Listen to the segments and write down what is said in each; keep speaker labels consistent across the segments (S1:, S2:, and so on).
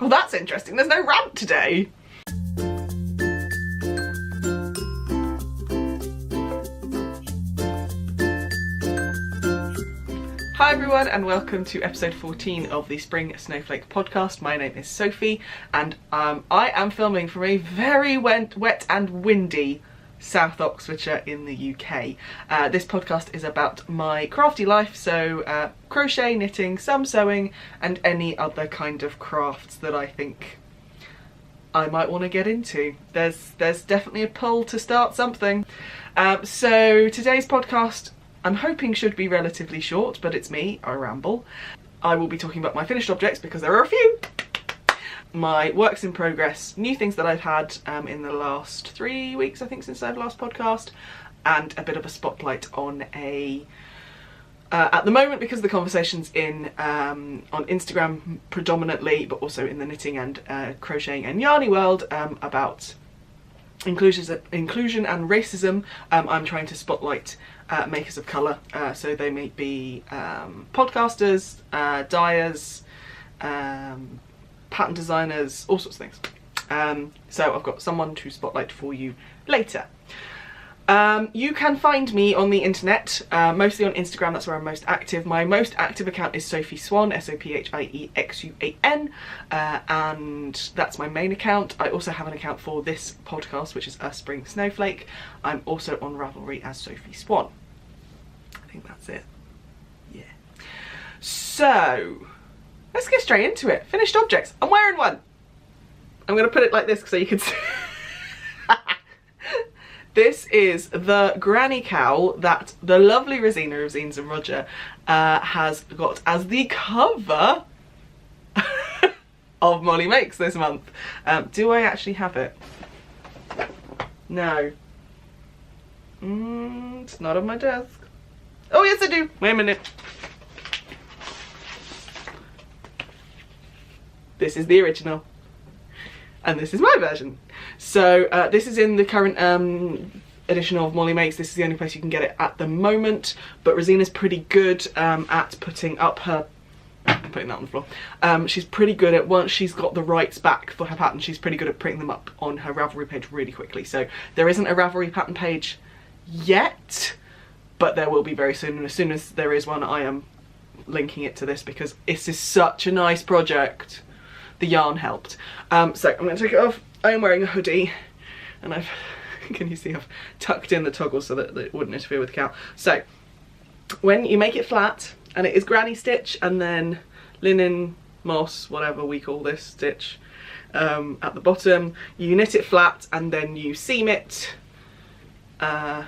S1: Well, that's interesting. There's no rant today. Hi everyone and welcome to episode 14 of the Spring Snowflake podcast. My name is Sophie and I am filming from a very wet and windy South Oxfordshire in the UK. This podcast is about my crafty life, so crochet, knitting, some sewing and any other kind of crafts that I think I might want to get into. There's definitely a pull to start something. So today's podcast I'm hoping should be relatively short, but it's me, I ramble. I will be talking about my finished objects because there are a few. My works in progress, new things that I've had in the last 3 weeks, I think, since I've last podcast, and a bit of a spotlight on at the moment, because the conversation's on Instagram predominantly, but also in the knitting and crocheting and yarny world, about inclusion and racism. I'm trying to spotlight makers of colour, so they may be podcasters, dyers, pattern designers, all sorts of things. So I've got someone to spotlight for you later. You can find me on the internet, mostly on Instagram. That's where I'm most active. My most active account is sophiexuan, SOPHIEXUAN, and that's my main account. I also have an account for this podcast, which is A Spring Snowflake. I'm also on Ravelry as Sophie Swan. I think that's it. Yeah. So let's get straight into it. Finished objects. I'm wearing one. I'm going to put it like this so you can see. This is the granny cowl that the lovely Rosina of Zines and Roger has got as the cover of Molly Makes this month. Do I actually have it? No. It's not on my desk. Oh yes I do. Wait a minute. This is the original. And this is my version. So this is in the current edition of Molly Makes. This is the only place you can get it at the moment, but Rosina's pretty good at putting that on the floor. She's pretty good at, once she's got the rights back for her pattern, she's pretty good at putting them up on her Ravelry page really quickly. So there isn't a Ravelry pattern page yet, but there will be very soon, and as soon as there is one I am linking it to this because this is such a nice project. The yarn helped. So I'm going to take it off. I am wearing a hoodie and can you see I've tucked in the toggle so that it wouldn't interfere with the cowl. So when you make it flat, and it is granny stitch and then linen, moss, whatever we call this stitch, at the bottom, you knit it flat and then you seam it at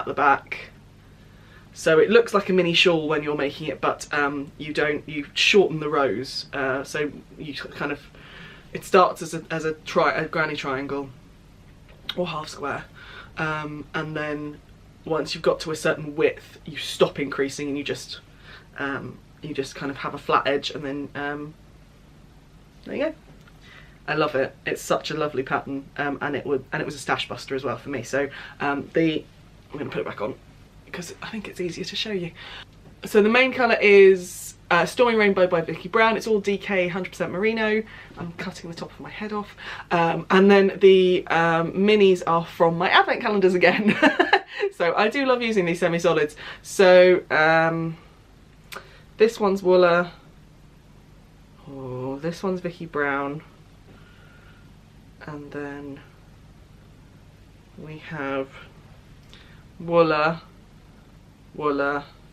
S1: the back. So it looks like a mini shawl when you're making it, but you shorten the rows. So you kind of, it starts as a granny triangle or half square, and then once you've got to a certain width, you stop increasing and you just kind of have a flat edge, and then there you go. I love it. It's such a lovely pattern, and it was a stash buster as well for me. So I'm going to put it back on, because I think it's easier to show you. So the main colour is Stormy Rainbow by Vicky Brown. It's all DK 100% merino. I'm cutting the top of my head off. And then the minis are from my advent calendars again. So I do love using these semi-solids. So this one's Wooler. Oh, this one's Vicky Brown. And then we have Wooler,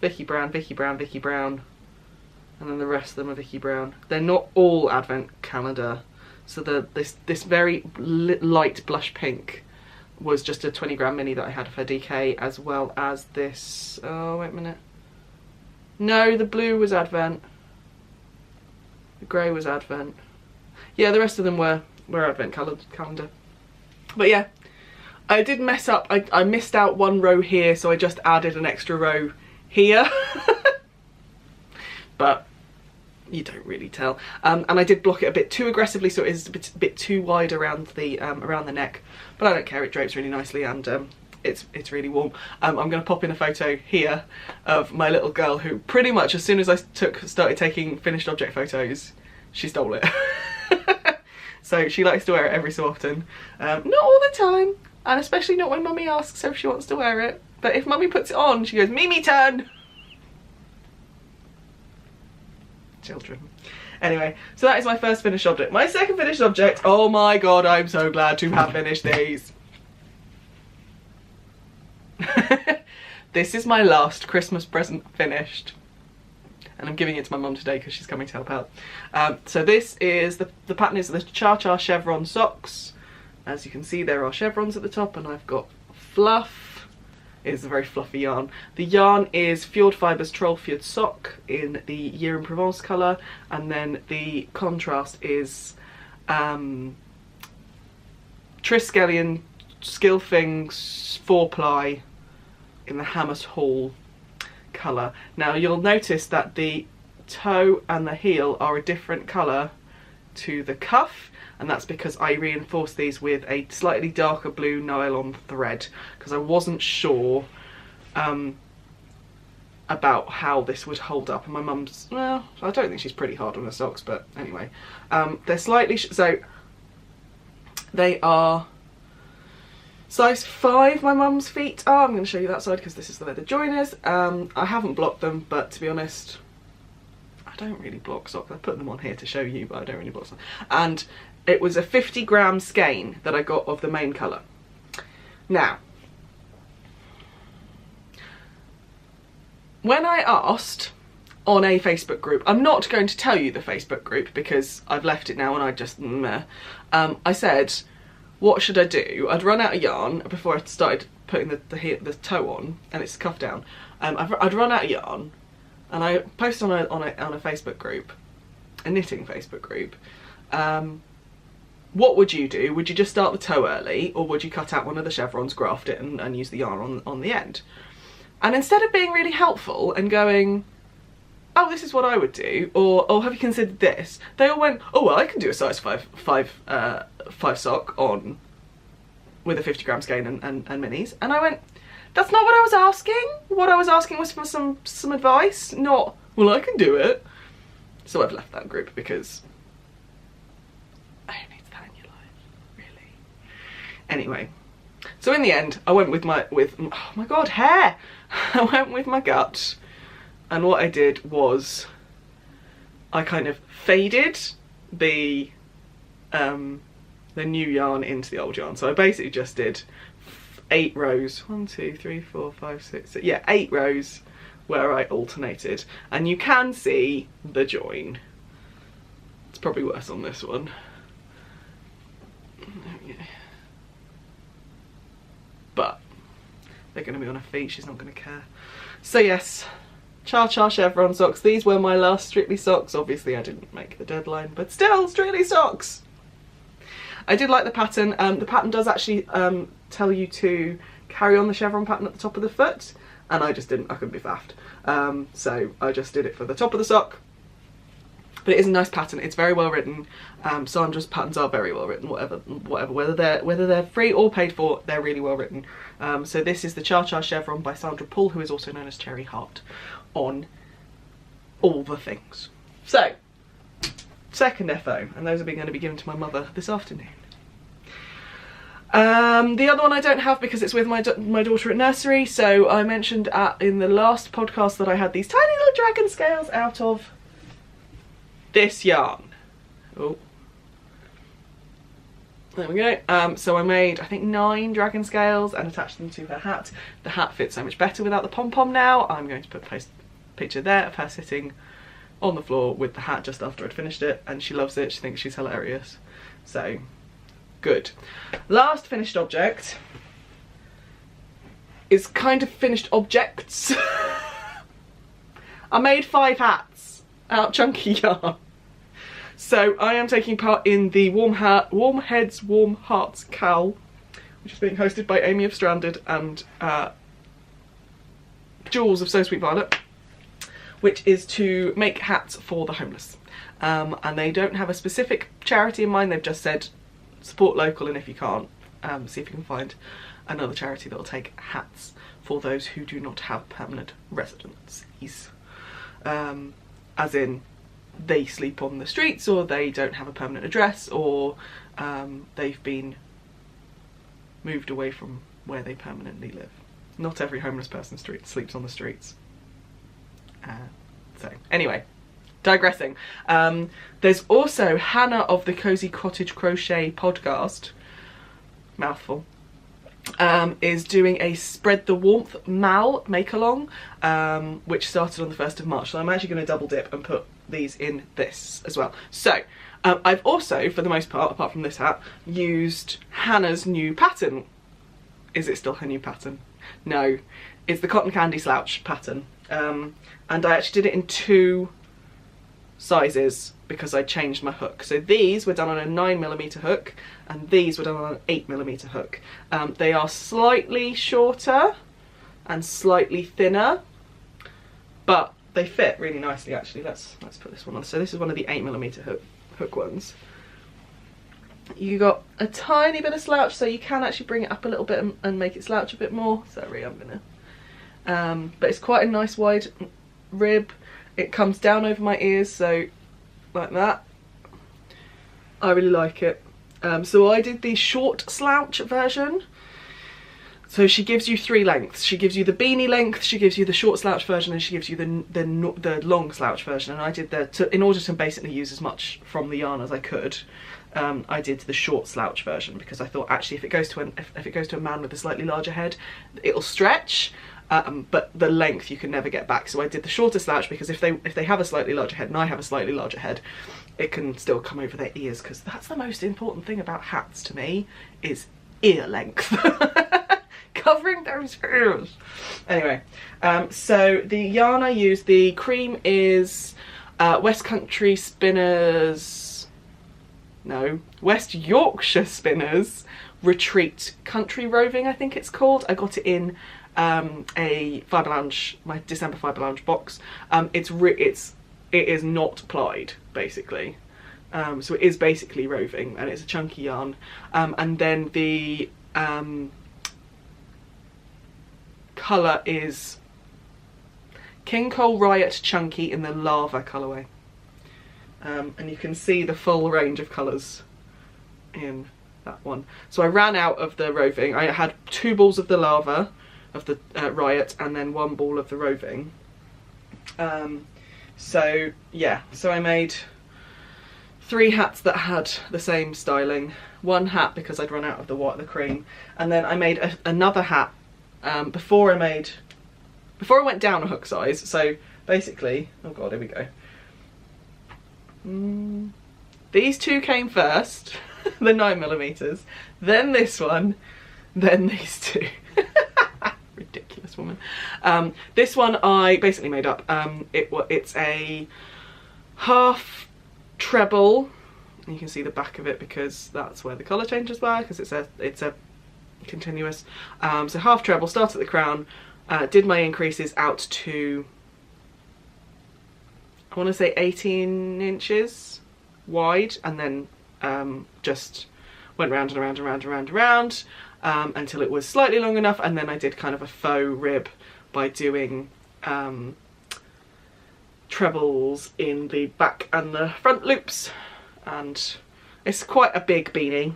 S1: Vicky Brown, and then the rest of them are Vicky Brown. They're not all advent calendar, so this very light blush pink was just a 20g mini that I had for DK, as well as this, oh wait a minute, no, the blue was advent, the grey was advent, yeah, the rest of them were advent calendar. But yeah, I did mess up. I missed out one row here, so I just added an extra row here. But you don't really tell. And I did block it a bit too aggressively, so it is a bit too wide around the neck. But I don't care, it drapes really nicely, and it's really warm. I'm going to pop in a photo here of my little girl, who pretty much as soon as I started taking finished object photos, she stole it. So she likes to wear it every so often. Not all the time, and especially not when Mummy asks her if she wants to wear it. But if Mummy puts it on, she goes, Mimi turn! Children. Anyway, so that is my first finished object. My second finished object, oh my god, I'm so glad to have finished these. This is my last Christmas present finished. And I'm giving it to my mum today because she's coming to help out. So this is, the pattern is the Cha-Cha chevron socks. As you can see, there are chevrons at the top, and I've got fluff. It's a very fluffy yarn. The yarn is Fjord Fibres Troll Fjord Sock in the Year in Provence colour, and then the contrast is Triskelion Skilfing 4-ply in the Hammers Hall colour. Now you'll notice that the toe and the heel are a different colour to the cuff, and that's because I reinforced these with a slightly darker blue nylon thread because I wasn't sure about how this would hold up. And my mum's, well, I don't think she's pretty hard on her socks, but anyway, they're slightly so they are size 5, my mum's feet are. I'm going to show you that side because this is the leather joiners. I haven't blocked them, but to be honest, I don't really block socks. I put them on here to show you, but I don't really block socks. And it was a 50-gram skein that I got of the main colour. Now, when I asked on a Facebook group, I'm not going to tell you the Facebook group because I've left it now and I just I said, what should I do? I'd run out of yarn before I started putting the toe on, and it's cuffed down. I'd run out of yarn, and I posted on a Facebook group, a knitting Facebook group. What would you do? Would you just start the toe early, or would you cut out one of the chevrons, graft it, and use the yarn on the end? And instead of being really helpful and going, oh, this is what I would do, or oh, have you considered this? They all went, oh well, I can do a size 5 sock on with a 50-gram skein and minis. And I went, that's not what I was asking. What I was asking was for some advice, not, well, I can do it. So I've left that group because I don't need that in your life, really. Anyway, so in the end, I went with oh my god, hair. I went with my gut. And what I did was I kind of faded the new yarn into the old yarn. So I basically just did 8 rows. 1, 2, 3, 4, 5, 6, 7, yeah, 8 rows where I alternated. And you can see the join. It's probably worse on this one. But they're going to be on her feet, she's not going to care. So yes, Cha-Cha chevron socks. These were my last Strictly socks. Obviously I didn't make the deadline, but still, Strictly socks. I did like the pattern. The pattern does actually tell you to carry on the chevron pattern at the top of the foot, and I just didn't, I couldn't be faffed. So I just did it for the top of the sock. But it is a nice pattern, it's very well written. Sandra's patterns are very well written, whether they're free or paid for, they're really well written. So this is the Cha-Cha chevron by Sandra Poole, who is also known as Cherry Heart on all the things. So, second FO, and those are going to be given to my mother this afternoon. The other one I don't have because it's with my daughter at nursery. So I mentioned in the last podcast that I had these tiny little dragon scales out of this yarn. Oh, there we go. So I made, I think, 9 dragon scales and attached them to her hat. The hat fits so much better without the pom-pom now. I'm going to put a picture there of her sitting on the floor with the hat just after I'd finished it, and she loves it. She thinks she's hilarious. So, good. Last finished object is kind of finished objects. I made 5 hats out of chunky yarn. So I am taking part in the Warm Heads, Warm Hearts Cowl, which is being hosted by Amy of Stranded and Jules of So Sweet Violet, which is to make hats for the homeless. And they don't have a specific charity in mind, they've just said support local, and if you can't, see if you can find another charity that will take hats for those who do not have permanent residencies. As in they sleep on the streets, or they don't have a permanent address, or they've been moved away from where they permanently live. Not every homeless person sleeps on the streets. So anyway, digressing. There's also Hannah of the Cozy Cottage Crochet podcast, mouthful, is doing a Spread the Warmth Mal make-along, which started on the 1st of March. So I'm actually going to double dip and put these in this as well. So I've also, for the most part, apart from this hat, used Hannah's new pattern. Is it still her new pattern? No, it's the Cotton Candy Slouch pattern. And I actually did it in 2 sizes because I changed my hook. So these were done on a 9mm hook, and these were done on an 8mm hook. They are slightly shorter and slightly thinner, but they fit really nicely actually. Let's put this one on. So this is one of the 8mm hook ones. You got a tiny bit of slouch, so you can actually bring it up a little bit and make it slouch a bit more. Sorry, I'm gonna. But it's quite a nice wide rib. It comes down over my ears, so like that. I really like it. So I did the short slouch version. So she gives you 3 lengths. She gives you the beanie length, she gives you the short slouch version, and she gives you the long slouch version. And I did in order to basically use as much from the yarn as I could. I did the short slouch version because I thought actually if it goes to a man with a slightly larger head, it'll stretch. But the length you can never get back. So I did the shorter slouch because if they have a slightly larger head and I have a slightly larger head, it can still come over their ears, because that's the most important thing about hats to me, is ear length. Covering those ears. Anyway, so the yarn I used, the cream is West Yorkshire Spinners Retreat Country Roving, I think it's called. I got it in a Fibre Lounge, my December Fibre Lounge box. It is not plied, basically. So it is basically roving, and it's a chunky yarn. And then the colour is King Cole Riot Chunky in the Lava colourway. And you can see the full range of colours in that one. So I ran out of the roving. I had 2 balls of the Lava, of the Riot, and then 1 ball of the roving. So yeah, so I made 3 hats that had the same styling. 1 hat because I'd run out of the cream, and then I made another hat before I went down a hook size. So basically, oh god, here we go. These 2 came first, the 9mm, then this one, then these 2. Ridiculous woman. This one I basically made up. It's a half treble, and you can see the back of it because that's where the colour changes were, because it's a continuous. So half treble, started at the crown, did my increases out to, I want to say 18 inches wide, and then just went round and around and around and around and around until it was slightly long enough, and then I did kind of a faux rib by doing trebles in the back and the front loops. And it's quite a big beanie,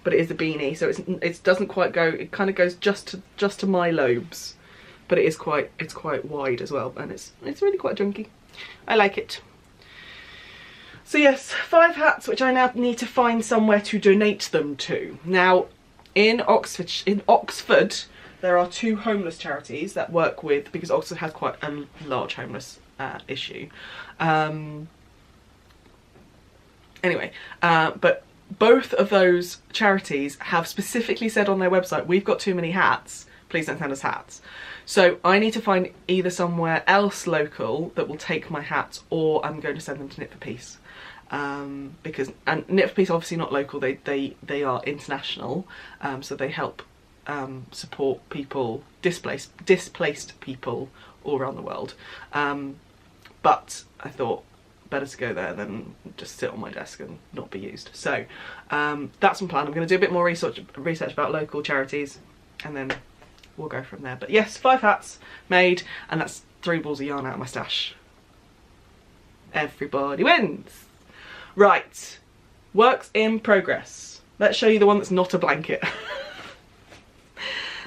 S1: but it is a beanie, so it doesn't quite go, it kind of goes just to my lobes, but it's quite wide as well, and it's really quite junky. I like it. So yes, 5 hats, which I now need to find somewhere to donate them to. Now, in Oxford, there are 2 homeless charities that work with, because Oxford has quite a large homeless issue. Anyway, but both of those charities have specifically said on their website, we've got too many hats, please don't send us hats. So I need to find either somewhere else local that will take my hats, or I'm going to send them to Knit for Peace. Because Knit for Peace obviously not local, they are international, so they help support people, displaced people all around the world. But I thought better to go there than just sit on my desk and not be used. So that's my plan. I'm going to do a bit more research about local charities, and then we'll go from there. But yes, 5 hats made, and that's 3 balls of yarn out of my stash. Everybody wins. Right, works in progress. Let's show you the one that's not a blanket.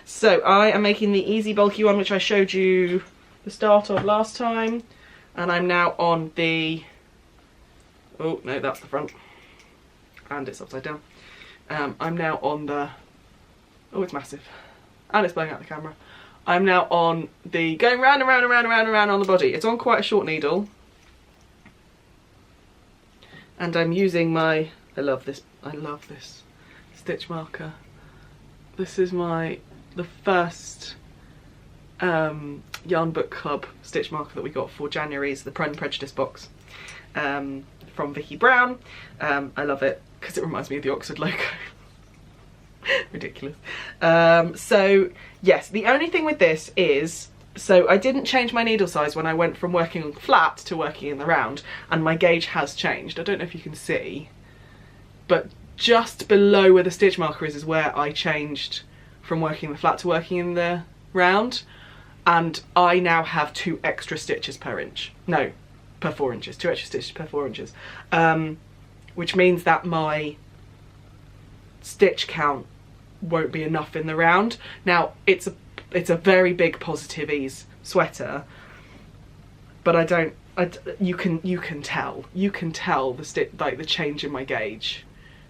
S1: So I am making the easy bulky one, which I showed you the start of last time, and I'm now on the, oh no, that's the front and it's upside down. I'm now on the, oh, it's massive and it's blowing out the camera. I'm now on the going round and round and round and round and round on the body. It's on quite a short needle, and I'm using my, I love this stitch marker. This is the first Yarn Book Club stitch marker that we got for January's the Pride and Prejudice box, from Vicky Brown. I love it because it reminds me of the Oxford logo. Ridiculous. So yes, the only thing with this is, so I didn't change my needle size when I went from working on flat to working in the round, and my gauge has changed. I don't know if you can see, but just below where the stitch marker is where I changed from working the flat to working in the round, and I now have 2 extra stitches per inch. No, per 4 inches. 2 extra stitches per 4 inches. Which means that my stitch count won't be enough in the round. Now it's a very big positive ease sweater, but you can tell the like the change in my gauge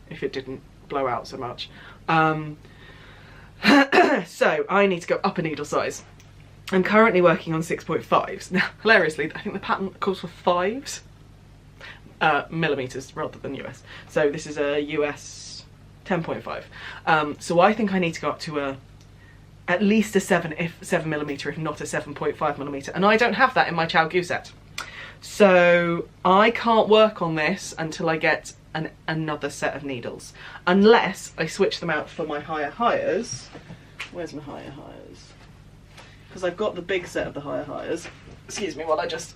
S1: if it didn't blow out so much. So I need to go up a needle size. I'm currently working on 6.5s. Now, hilariously, I think the pattern calls for 5s. Millimeters rather than US. So this is a US 10.5. So I think I need to go up to at least a 7mm, if not a 7.5mm. And I don't have that in my Chow Gu set. So I can't work on this until I get another set of needles. Unless I switch them out for my higher hires. Where's my higher hires? Because I've got the big set of the higher hires. Excuse me while I just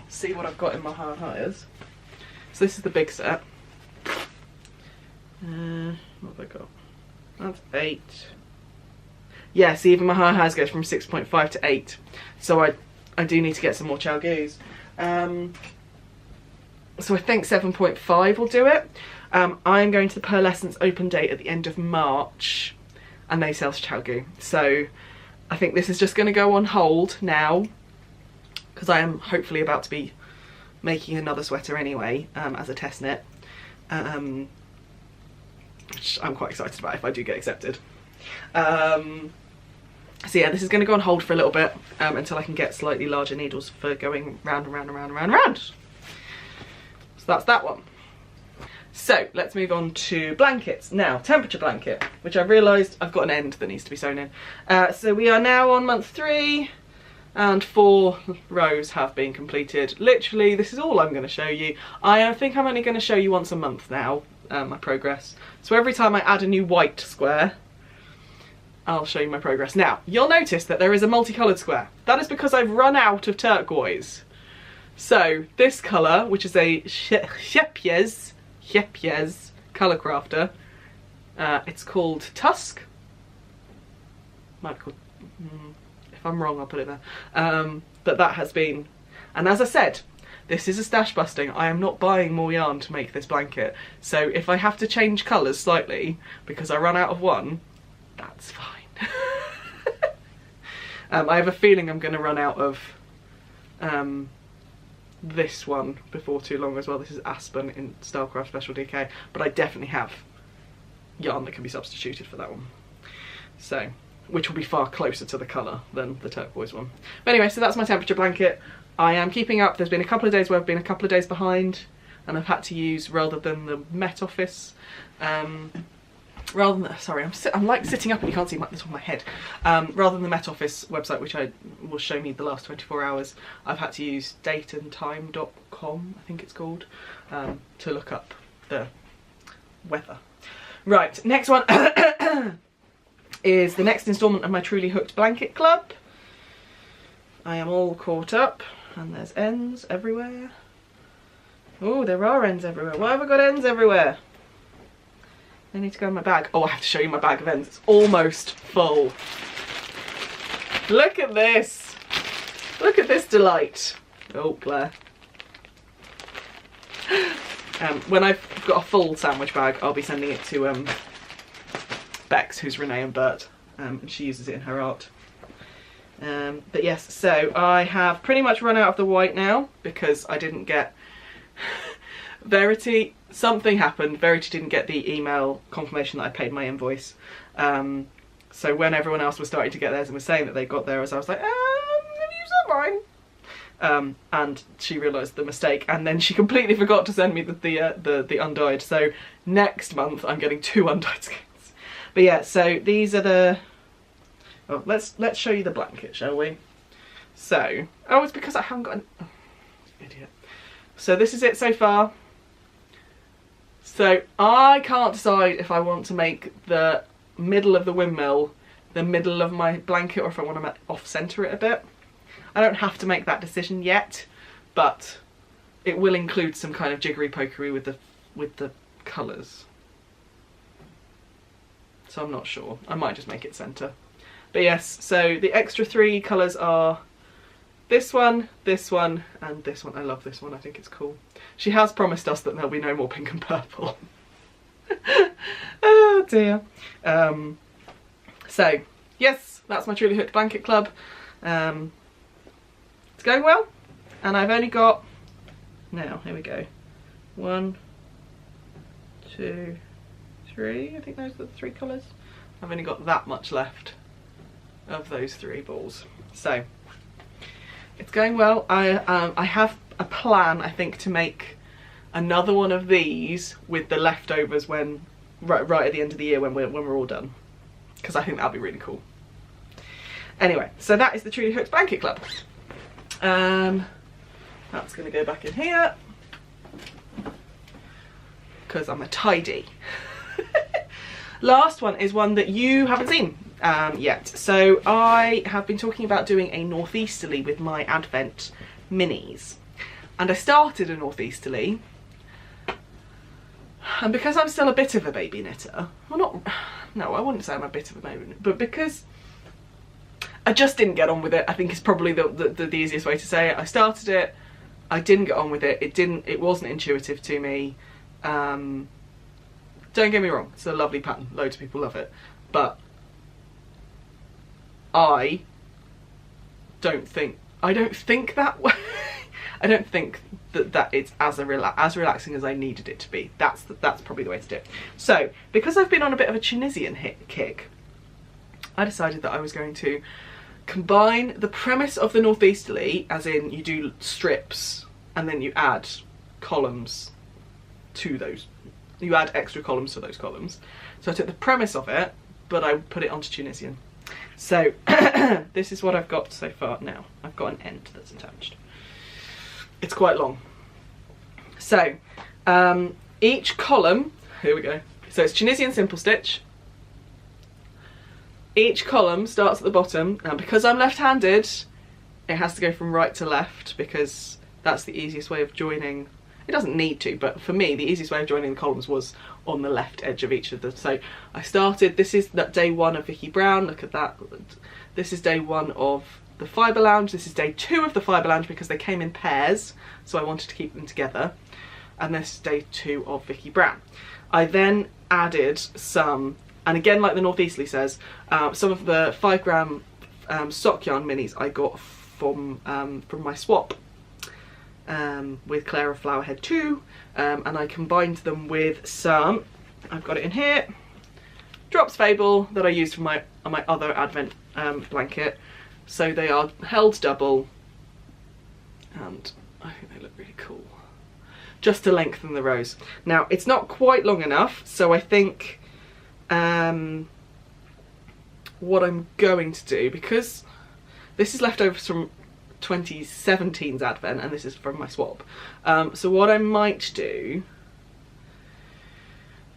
S1: see what I've got in my higher hires. So this is the big set. What have I got? That's 8. Yeah, see, even my higher hires goes from 6.5 to 8. So I do need to get some more Chow Gus. So I think 7.5 will do it. I'm going to the Pearlescence open date at the end of March, and they sell Chow Gu. So I think this is just going to go on hold now, because I am hopefully about to be making another sweater anyway, as a test knit, which I'm quite excited about if I do get accepted. So yeah, this is going to go on hold for a little bit, until I can get slightly larger needles for going round and round and round and round and round. So that's that one. So let's move on to blankets. Now, temperature blanket, which I've realised I've got an end that needs to be sewn in. So we are now on month 3 and 4 rows have been completed. Literally, this is all I'm going to show you. I think I'm only going to show you once a month now, my progress. So every time I add a new white square, I'll show you my progress. Now, you'll notice that there is a multicoloured square. That is because I've run out of turquoise. So this colour, which is a Shambles colour crafter, it's called Tusk. Might be called, if I'm wrong I'll put it there. But that has been, and as I said, this is a stash busting. I am not buying more yarn to make this blanket. So if I have to change colours slightly because I run out of one, that's fine. I have a feeling I'm going to run out of this one before too long as well. This is Aspen in Stylecraft Special DK, but I definitely have yarn that can be substituted for that one. So, which will be far closer to the colour than the turquoise one. But anyway, so that's my temperature blanket. I am keeping up. There's been a couple of days where I've been a couple of days behind, and I've had to use, rather than the Met Office, rather than, sorry, I'm like sitting up and you can't see the top of my head. Rather than the Met Office website, which will show me the last 24 hours, I've had to use dateandtime.com, I think it's called, to look up the weather. Right, next one is the next instalment of my Truly Hooked Blanket Club. I am all caught up, and there's ends everywhere. Oh, there are ends everywhere. Why have I got ends everywhere? I need to go in my bag. Oh, I have to show you my bag of ends. It's almost full. Look at this. Look at this delight. Oh, Claire. When I've got a full sandwich bag, I'll be sending it to Bex, who's Renee and Bert, and she uses it in her art. But yes, so I have pretty much run out of the white now because I didn't get Verity. Something happened. Verity didn't get the email confirmation that I paid my invoice. So when everyone else was starting to get theirs and was saying that they got theirs, I was like, have you used mine? And she realised the mistake, and then she completely forgot to send me the undyed. So next month I'm getting 2 undyed skeins. But yeah, so these are the. Oh, let's show you the blanket, shall we? So, oh, it's because I haven't got an. Oh, idiot. So this is it so far. So I can't decide if I want to make the middle of the windmill the middle of my blanket or if I want to off-centre it a bit. I don't have to make that decision yet, but it will include some kind of jiggery-pokery with the colours. So I'm not sure. I might just make it centre. But yes, so the extra 3 colours are this one, and this one. I love this one, I think it's cool. She has promised us that there'll be no more pink and purple. Oh dear. So, yes, that's my Truly Hooked Blanket Club. It's going well, and I've only got, now, here we go, 1, 2, 3, I think those are the 3 colours. I've only got that much left of those 3 balls. So, it's going well. I have a plan, I think, to make another one of these with the leftovers when right at the end of the year when we're all done, because I think that'll be really cool. Anyway, so that is the Truly Hooked Blanket Club. That's going to go back in here because I'm a tidy. Last one is one that you haven't seen yet. So I have been talking about doing a northeasterly with my Advent minis, and I started a northeasterly, and because I'm still a bit of a baby knitter, well, no, I wouldn't say I'm a bit of a baby knitter, but because I just didn't get on with it, I think is probably the easiest way to say it. I started it, I didn't get on with it, it wasn't intuitive to me. Don't get me wrong, it's a lovely pattern, loads of people love it, but I don't think that way. I don't think that it's as relaxing as I needed it to be. That's probably the way to do it. So, because I've been on a bit of a Tunisian kick, I decided that I was going to combine the premise of the northeasterly, as in you do strips and then you add columns to those. You add extra columns to those columns. So I took the premise of it, but I put it onto Tunisian. So this is what I've got so far now. I've got an end that's attached. It's quite long. So each column, here we go. So it's Tunisian simple stitch. Each column starts at the bottom, and because I'm left-handed, it has to go from right to left because that's the easiest way of joining. It doesn't need to, but for me, the easiest way of joining the columns was on the left edge of each of them. So I started, this is that day 1 of Vicky Brown, look at that. This is day 1 of the Fibre Lounge, this is day 2 of the Fibre Lounge because they came in pairs, so I wanted to keep them together. And this is day 2 of Vicky Brown. I then added some, and again like the Northeasterly says, some of the 5 gram sock yarn minis I got from my swap. With Clara Flowerhead 2, and I combined them with some, I've got it in here, Drops Fable that I used for my other Advent blanket. So they are held double, and I think they look really cool. Just to lengthen the rows. Now it's not quite long enough, so I think what I'm going to do, because this is leftovers from 2017's Advent and this is from my swap, so what I might do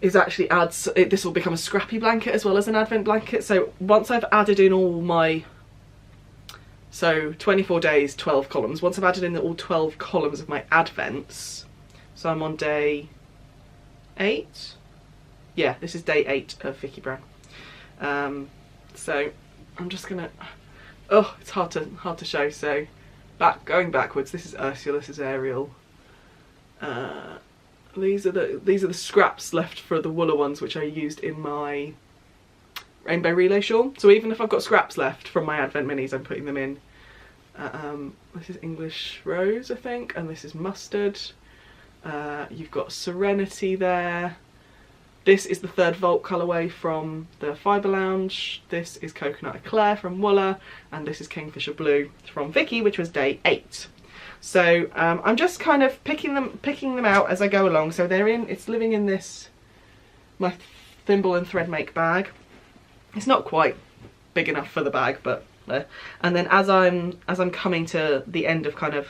S1: is actually add, this will become a scrappy blanket as well as an Advent blanket. So once I've added in all my, so 24 days, 12 columns, once I've added in all 12 columns of my Advents, so I'm on day 8, yeah, this is day 8 of Vicky Brown. So I'm just gonna, oh, it's hard to show, so going backwards, this is Ursula, this is Ariel. These are the scraps left for the Wooler ones, which I used in my Rainbow Relay shawl. So even if I've got scraps left from my Advent minis, I'm putting them in. This is English Rose, I think, and this is Mustard. You've got Serenity there. This is the 3rd Vault colourway from the Fibre Lounge. This is Coconut Eclair from Wooler, and this is Kingfisher Blue from Vicky, which was day 8. So I'm just kind of picking them out as I go along. So it's living in this, my thimble and thread make bag. It's not quite big enough for the bag, but and then as I'm coming to the end of kind of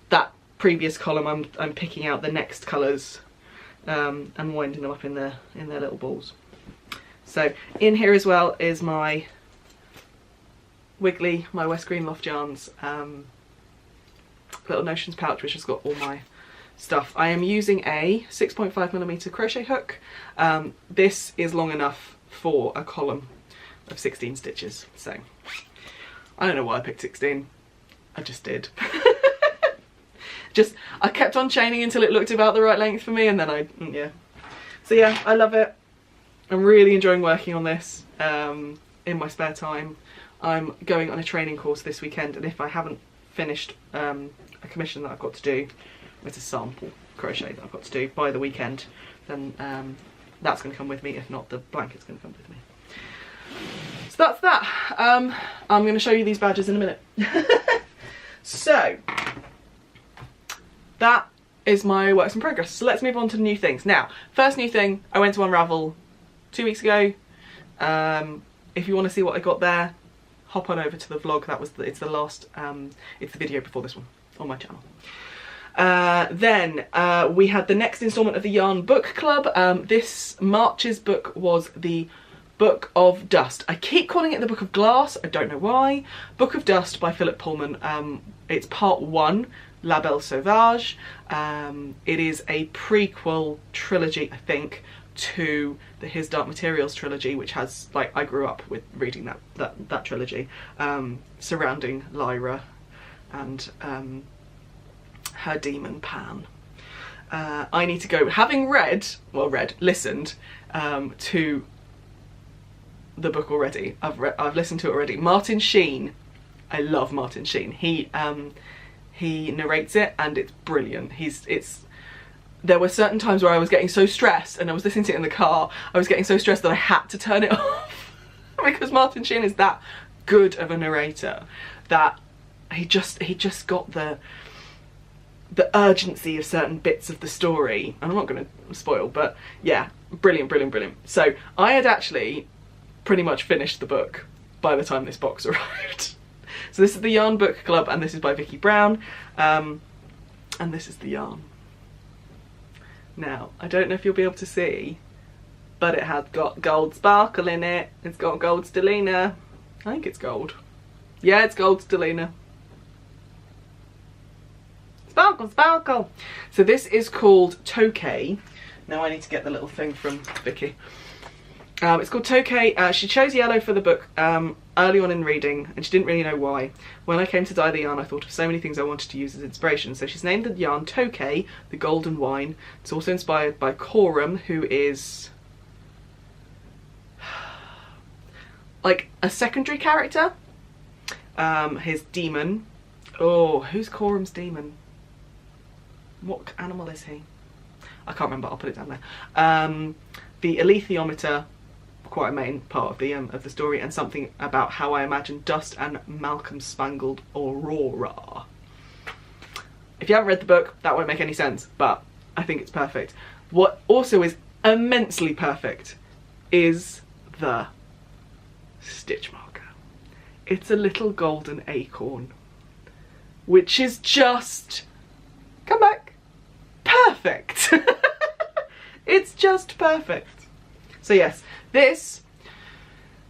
S1: that previous column, I'm picking out the next colours and winding them up in their little balls. So in here as well is my Wiggly, my West Green Loft Yarns little Notions pouch, which has got all my stuff. I am using a 6.5mm crochet hook. This is long enough for a column of 16 stitches, so I don't know why I picked 16, I just did. I kept on chaining until it looked about the right length for me, and then yeah. So yeah, I love it. I'm really enjoying working on this in my spare time. I'm going on a training course this weekend, and if I haven't finished a commission that I've got to do, it's a sample crochet that I've got to do by the weekend, then that's going to come with me. If not, the blanket's going to come with me. So that's that. I'm going to show you these badges in a minute. So that is my works in progress. So let's move on to new things. Now, first new thing, I went to Unravel 2 weeks ago. If you want to see what I got there, hop on over to the vlog. It's the last, it's the video before this one on my channel. Then we had the next instalment of the Yarn Book Club. This March's book was the Book of Dust. I keep calling it the Book of Glass, I don't know why. Book of Dust by Philip Pullman. It's part 1, La Belle Sauvage. It is a prequel trilogy, I think, to the His Dark Materials trilogy, which has, like, I grew up with reading that trilogy, surrounding Lyra and her demon Pan. I need to go, having listened to the book already. I've listened to it already. Martin Sheen, I love Martin Sheen. He narrates it and it's brilliant. There were certain times where I was getting so stressed, and I was listening to it in the car, I was getting so stressed that I had to turn it off because Martin Sheen is that good of a narrator that he just got the urgency of certain bits of the story. And I'm not going to spoil, but yeah, brilliant, brilliant, brilliant. So I had actually pretty much finished the book by the time this box arrived. So this is the Yarn Book Club, and this is by Vicky Brown, and this is the yarn. Now, I don't know if you'll be able to see, but it has got gold sparkle in it. It's got gold stellina. I think it's gold. Yeah, it's gold stellina. Sparkle, sparkle. So this is called Tokay. Now I need to get the little thing from Vicky. It's called Tokay. She chose yellow for the book early on in reading, and she didn't really know why. When I came to dye the yarn, I thought of so many things I wanted to use as inspiration. So she's named the yarn Tokay, the golden wine. It's also inspired by Coram, who is like a secondary character. His demon. Oh, who's Coram's demon? What animal is he? I can't remember. I'll put it down there. The alethiometer, quite a main part of the story, and something about how I imagine dust and Malcolm Spangled Aurora. If you haven't read the book, that won't make any sense, but I think it's perfect. What also is immensely perfect is the stitch marker. It's a little golden acorn, which is just, come back, perfect. It's just perfect. So yes, this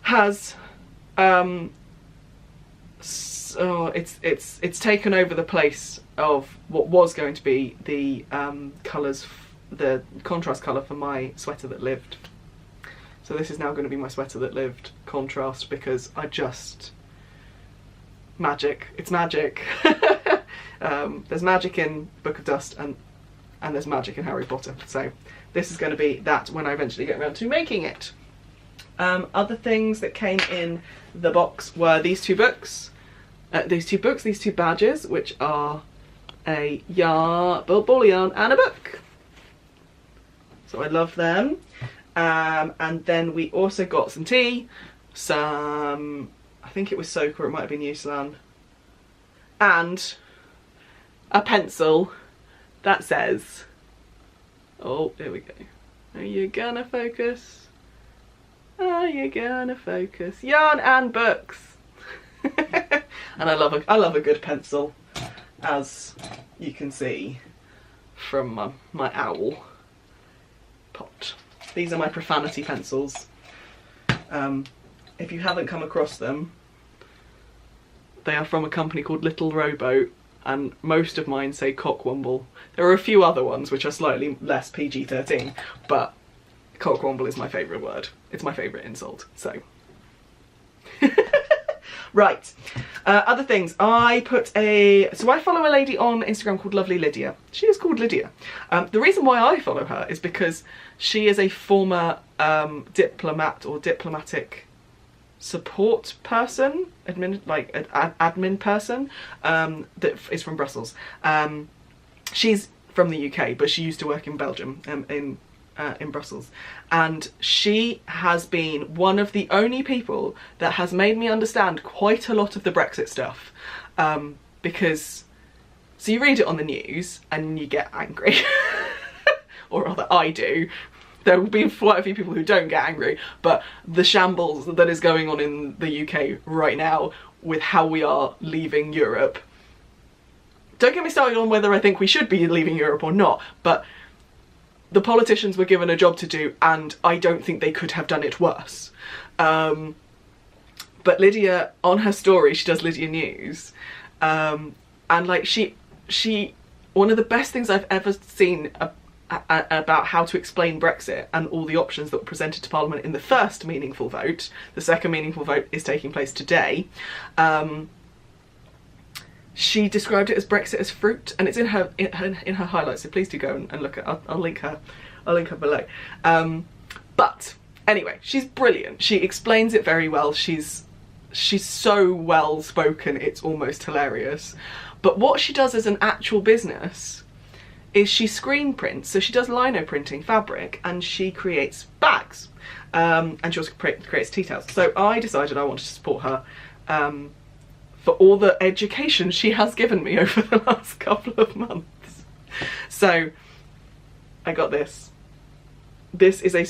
S1: has it's taken over the place of what was going to be the colours, the contrast colour for my Sweater That Lived. So this is now going to be my Sweater That Lived contrast, because magic. It's magic. There's magic in Book of Dust and there's magic in Harry Potter. So this is going to be that when I eventually get around to making it. Other things that came in the box were these two books. These two badges, which are a ball of yarn and a book. So I love them. And then we also got some tea, some, I think it was Soka, it might have been Yuslan, and a pencil that says, oh, here we go. Are you gonna focus? Are you gonna focus? Yarn and books. And I love a good pencil, as you can see from my owl pot. These are my profanity pencils. If you haven't come across them, they are from a company called Little Rowboat, and most of mine say cockwomble. There are a few other ones which are slightly less PG-13, but cockwomble is my favourite word. It's my favourite insult, so. Right, other things. So I follow a lady on Instagram called Lovely Lydia. She is called Lydia. The reason why I follow her is because she is a former diplomat or diplomatic support person, admin person, that is from Brussels. She's from the UK, but she used to work in Belgium, in Brussels, and she has been one of the only people that has made me understand quite a lot of the Brexit stuff, because so you read it on the news and you get angry, or rather I do. There will be quite a few people who don't get angry, but the shambles that is going on in the UK right now with how we are leaving Europe, don't get me started on whether I think we should be leaving Europe or not, but the politicians were given a job to do, and I don't think they could have done it worse. But Lydia, on her story, she does Lydia News, and like she one of the best things I've ever seen about how to explain Brexit and all the options that were presented to Parliament in the first meaningful vote. The second meaningful vote is taking place today. She described it as Brexit as fruit, and it's in her highlights, so please do go and look at it. I'll link her below. But anyway, she's brilliant. She explains it very well. She's so well spoken, it's almost hilarious. But what she does as an actual business is she screen prints, so she does lino printing fabric, and she creates bags, and she also creates tea towels. So I decided I wanted to support her for all the education she has given me over the last couple of months. So I got this. This is a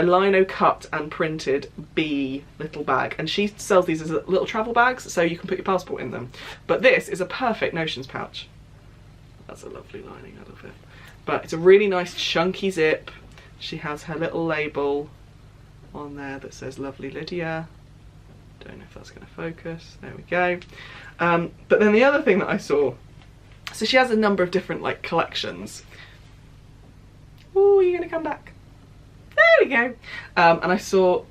S1: lino cut and printed bee little bag, and she sells these as little travel bags, so you can put your passport in them. But this is a perfect notions pouch. That's a lovely lining, I love it. But it's a really nice chunky zip. She has her little label on there that says Lovely Lydia. Don't know if that's going to focus. There we go. But then the other thing that I saw, so she has a number of different like collections. Oh, you're going to come back. There we go. And I saw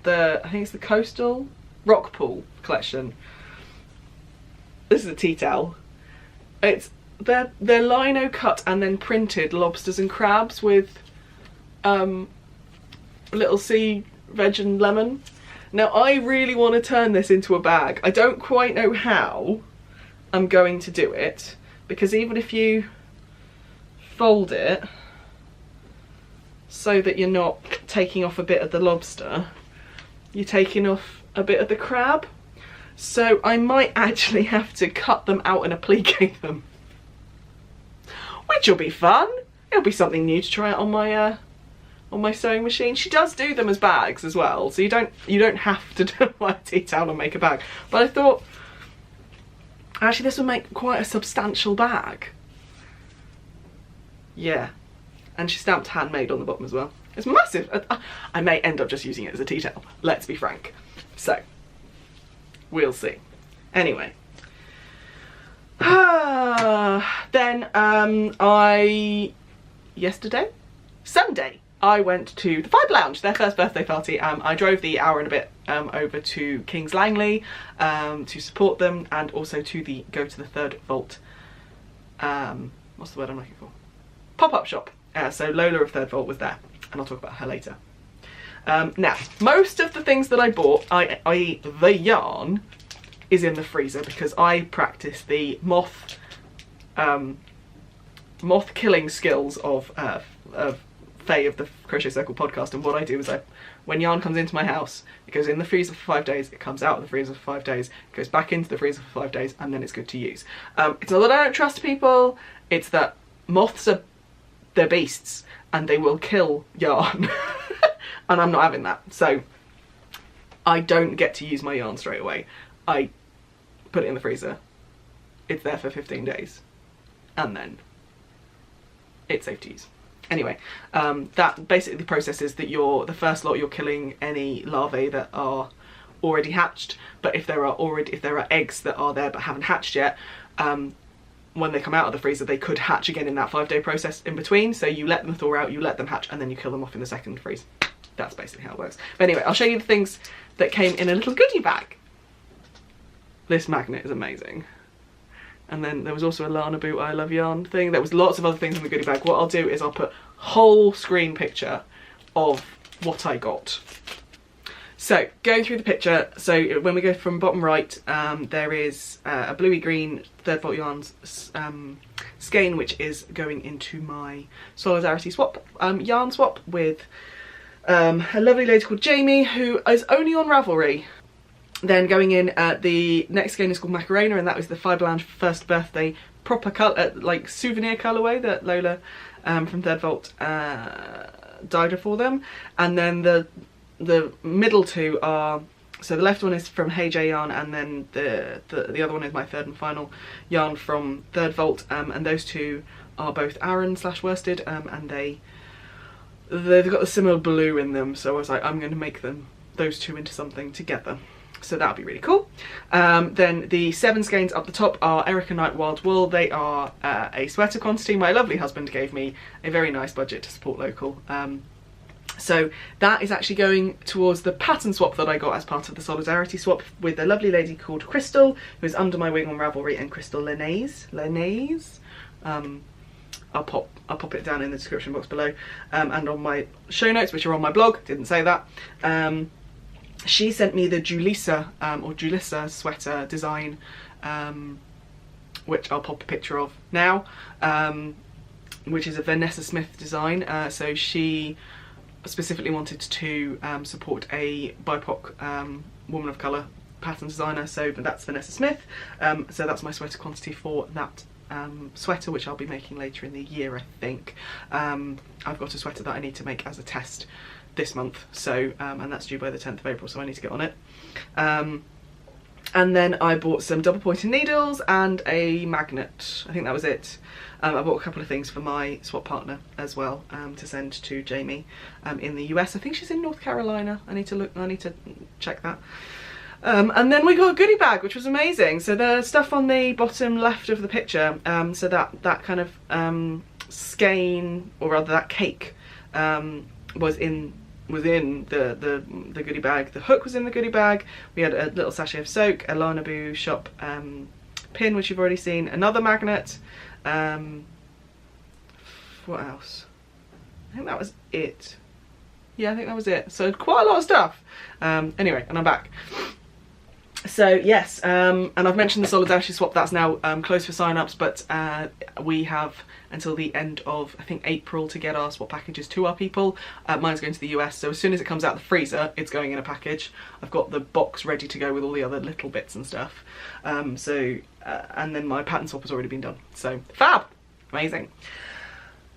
S1: I think it's the Coastal Rock Pool collection. This is a tea towel. They're lino cut and then printed lobsters and crabs with little sea veg and lemon. Now I really want to turn this into a bag. I don't quite know how I'm going to do it, because even if you fold it so that you're not taking off a bit of the lobster, you're taking off a bit of the crab. So I might actually have to cut them out and applique them, which will be fun. It'll be something new to try out on my sewing machine. She does do them as bags as well, so you don't have to do a tea towel and make a bag. But I thought actually this would make quite a substantial bag. Yeah, and she stamped handmade on the bottom as well. It's massive. I may end up just using it as a tea towel, let's be frank. So we'll see. Anyway. Then Sunday, I went to the Fibre Lounge, their first birthday party. I drove the hour and a bit over to Kings Langley to support them, and also to go to the Third Vault, what's the word I'm looking for? Pop-up shop. So Lola of Third Vault was there, and I'll talk about her later. Now, most of the things that I bought, i.e. the yarn, is in the freezer because I practice the moth killing skills of Faye of the Crochet Circle podcast, and what I do is when yarn comes into my house, it goes in the freezer for 5 days, it comes out of the freezer for 5 days, it goes back into the freezer for 5 days, and then it's good to use. It's not that I don't trust people, it's that moths they're beasts and they will kill yarn and I'm not having that. So I don't get to use my yarn straight away. I put it in the freezer, it's there for 15 days, and then it's safe to use. Anyway, that basically the process is that the first lot you're killing any larvae that are already hatched, but if there are eggs that are there but haven't hatched yet, when they come out of the freezer they could hatch again in that 5-day process in between. So you let them thaw out, you let them hatch, and then you kill them off in the second freeze. That's basically how it works. But anyway, I'll show you the things that came in a little goodie bag. This magnet is amazing. And then there was also a Lana Boot I Love Yarn thing. There was lots of other things in the goodie bag. What I'll do is I'll put whole screen picture of what I got. So going through the picture, so when we go from bottom right, there is a bluey green Third Vault Yarns skein, which is going into my Solidarity swap, yarn swap with a lovely lady called Jamie, who is only on Ravelry. Then going in, the next skein is called Macarena, and that was the Fibre Lounge first birthday proper colour, like souvenir colourway that Lola from Third Vault dyed her for them. And then the middle two are, so the left one is from Hey J Yarn, and then the other one is my third and final yarn from Third Vault, and those two are both Aran / worsted, and they've got a similar blue in them, so I was like, I'm going to make those two into something together. So that'll be really cool. Then the 7 skeins up the top are Erica Knight Wild Wool. They are a sweater quantity. My lovely husband gave me a very nice budget to support local. So that is actually going towards the pattern swap that I got as part of the Solidarity swap with a lovely lady called Crystal, who is under my wing on Ravelry, and Crystal Lenaze. I'll pop it down in the description box below, and on my show notes, which are on my blog. Didn't say that. She sent me the Julissa sweater design, which I'll pop a picture of now, which is a Vanessa Smith design. So she specifically wanted to support a BIPOC woman of colour pattern designer, so that's Vanessa Smith. So that's my sweater quantity for that sweater, which I'll be making later in the year, I think. I've got a sweater that I need to make as a test this month, so and that's due by the 10th of April, so I need to get on it. And then I bought some double pointed needles and a magnet. I think that was it. I bought a couple of things for my swap partner as well, to send to Jamie in the US. I think she's in North Carolina. I need to check that. And then we got a goodie bag, which was amazing. So the stuff on the bottom left of the picture, so that kind of skein, or rather that cake, was in the goodie bag. The hook was in the goodie bag. We had a little sachet of soak, a Lana Boo shop pin, which you've already seen, another magnet. What else? I think that was it. Yeah, I think that was it. So quite a lot of stuff. Anyway, and I'm back. So yes, and I've mentioned the Solidarity swap. That's now closed for sign-ups, but we have until the end of, I think, April to get our swap packages to our people. Mine's going to the US, so as soon as it comes out of the freezer, it's going in a package. I've got the box ready to go with all the other little bits and stuff. And then my pattern swap has already been done. So fab, amazing.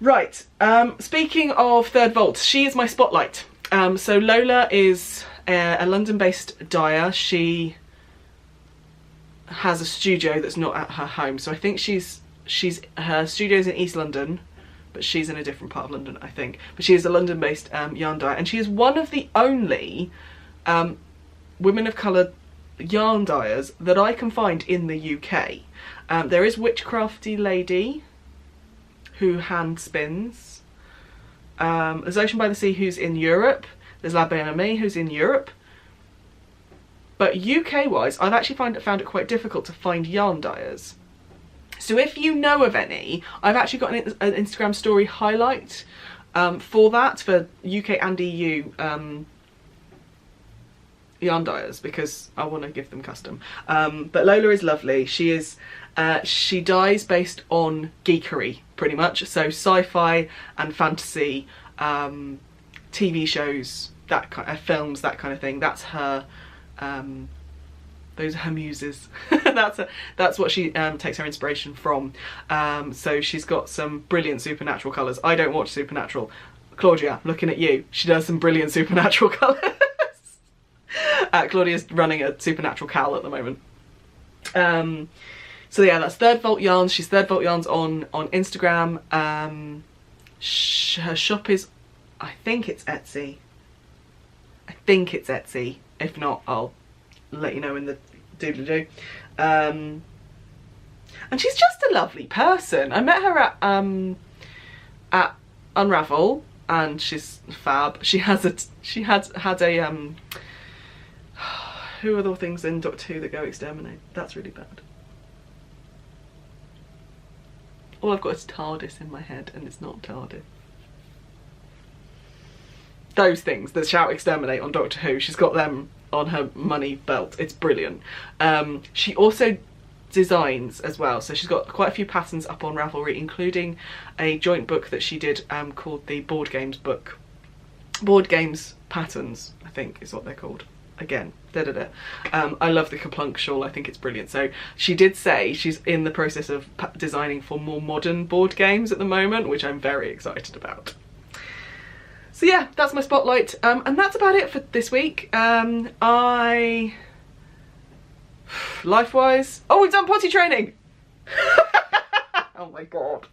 S1: Right, speaking of Third Vault, she is my spotlight. So Lola is a London-based dyer. She has a studio that's not at her home, so I think her studio's in East London, but she's in a different part of London, I think. But she is a London-based yarn dyer, and she is one of the only women of colour yarn dyers that I can find in the UK. There is Witchcrafty Lady, who hand spins, There's Ocean by the Sea, who's in Europe. There's La Belle Amie, who's in Europe. But UK-wise, I've actually found it quite difficult to find yarn dyers. So if you know of any, I've actually got an Instagram story highlight for that, for UK and EU yarn dyers, because I want to give them custom. But Lola is lovely. She dyes based on geekery, pretty much. So sci-fi and fantasy, TV shows, that kind of films, that kind of thing. That's her. Those are her muses. That's what she takes her inspiration from. So she's got some brilliant supernatural colours. I don't watch Supernatural. Claudia, looking at you, she does some brilliant supernatural colours. Claudia's running a Supernatural Cal at the moment. So yeah, that's Third Vault Yarns. She's Third Vault Yarns on Instagram. Her shop is, I think it's Etsy. If not, I'll let you know in the doodly-doo. And she's just a lovely person. I met her at Unravel, and she's fab. She had a who are the things in Doctor Who that go exterminate? That's really bad. All I've got is TARDIS in my head, and it's not TARDIS. Those things that shout exterminate on Doctor Who, she's got them on her money belt. It's brilliant. She also designs as well, so she's got quite a few patterns up on Ravelry, including a joint book that she did called the Board Games book. Board Games Patterns, I think is what they're called. Again, I love the Kaplunk shawl. I think it's brilliant. So she did say she's in the process of designing for more modern board games at the moment, which I'm very excited about. So yeah, that's my spotlight, and that's about it for this week. Life-wise, oh, we've done potty training. Oh my god.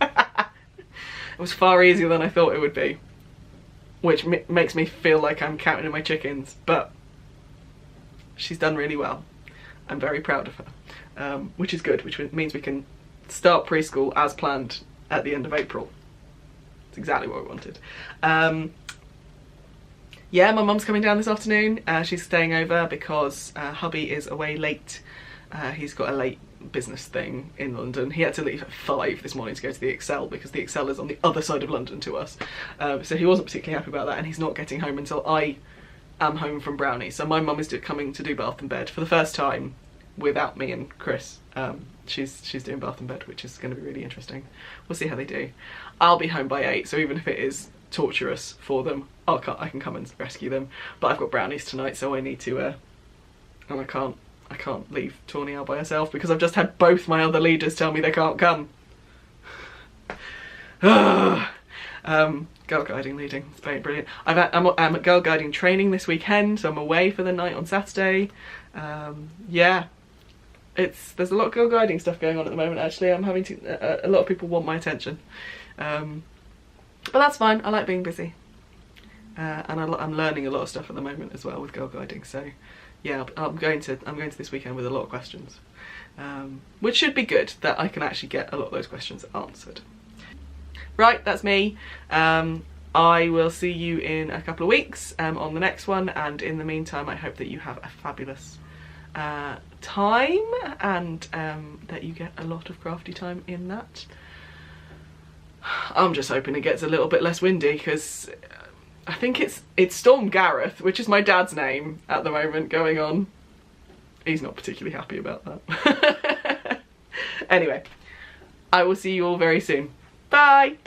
S1: It was far easier than I thought it would be, which makes me feel like I'm counting my chickens, but she's done really well. I'm very proud of her, which is good, which means we can start preschool as planned at the end of April. It's exactly what we wanted. Yeah, my mum's coming down this afternoon. She's staying over because hubby is away late. He's got a late business thing in London. He had to leave at 5 this morning to go to the Excel, because the Excel is on the other side of London to us. So he wasn't particularly happy about that, and he's not getting home until I am home from Brownie. So my mum is coming to do bath and bed for the first time without me and Chris. She's doing bath and bed, which is going to be really interesting. We'll see how they do. I'll be home by 8, so even if it is torturous for them, I can come and rescue them. But I've got brownies tonight, so I need to, and I can't leave Tawny out by herself, because I've just had both my other leaders tell me they can't come. Girl guiding leading, it's very brilliant. I'm at girl guiding training this weekend, so I'm away for the night on Saturday. Yeah, there's a lot of girl guiding stuff going on at the moment. Actually, I'm having to. A lot of people want my attention, but that's fine. I like being busy, and I'm learning a lot of stuff at the moment as well with girl guiding. So yeah, I'm going to this weekend with a lot of questions, which should be good. That I can actually get a lot of those questions answered. Right, that's me. I will see you in a couple of weeks on the next one, and in the meantime I hope that you have a fabulous time, and that you get a lot of crafty time in that. I'm just hoping it gets a little bit less windy, because I think it's Storm Gareth, which is my dad's name at the moment, going on. He's not particularly happy about that. Anyway, I will see you all very soon. Bye!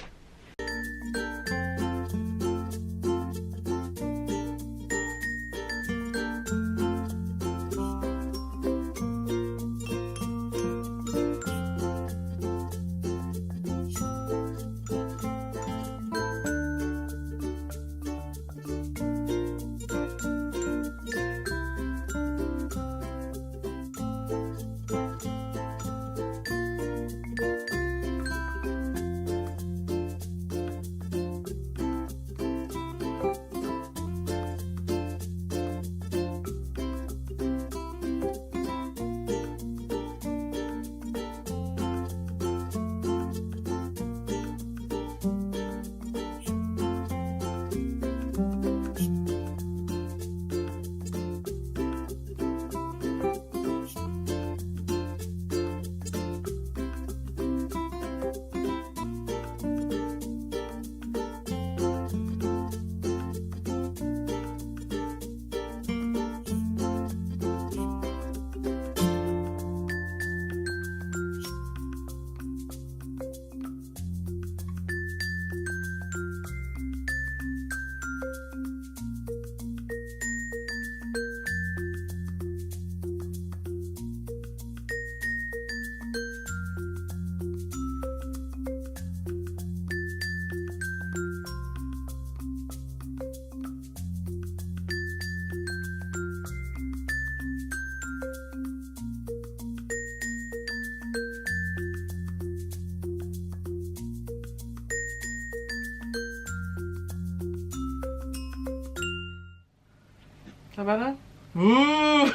S1: that better? Ooh!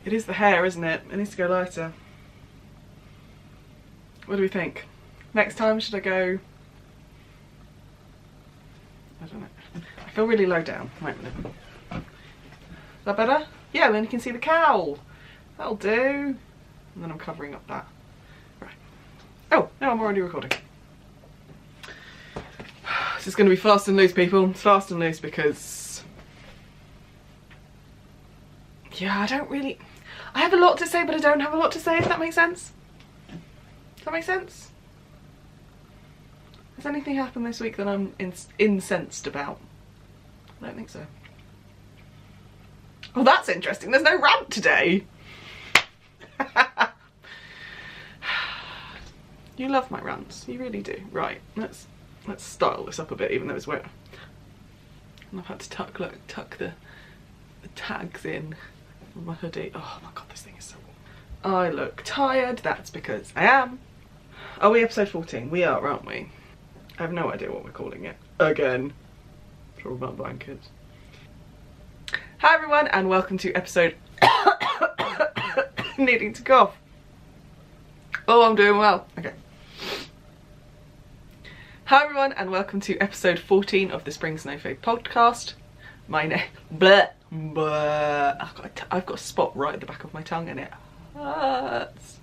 S1: It is the hair, isn't it? It needs to go lighter. What do we think? Next time, should I go... I don't know. I feel really low down. Wait a minute. Is that better? Yeah, then you can see the cowl. That'll do. And then I'm covering up that. Right. Oh, no, I'm already recording. This is going to be fast and loose, people. It's fast and loose because... yeah, I have a lot to say, but I don't have a lot to say, if that makes sense. Does that make sense? Has anything happened this week that I'm incensed about? I don't think so. Oh, that's interesting. There's no rant today. You love my rants. You really do. Right, let's style this up a bit, even though it's wet. And I've had to tuck the tags in on my hoodie. Oh my god, this thing is so warm. I look tired. That's because I am. Are we episode 14? We are, aren't we? I have no idea what we're calling it. Again. Talk about blankets. Hi everyone, and welcome to episode... needing to cough. Oh, I'm doing well. Okay. Hi everyone, and welcome to episode 14 of the Spring Snowflake podcast. My name... I've got a spot right at the back of my tongue and it hurts.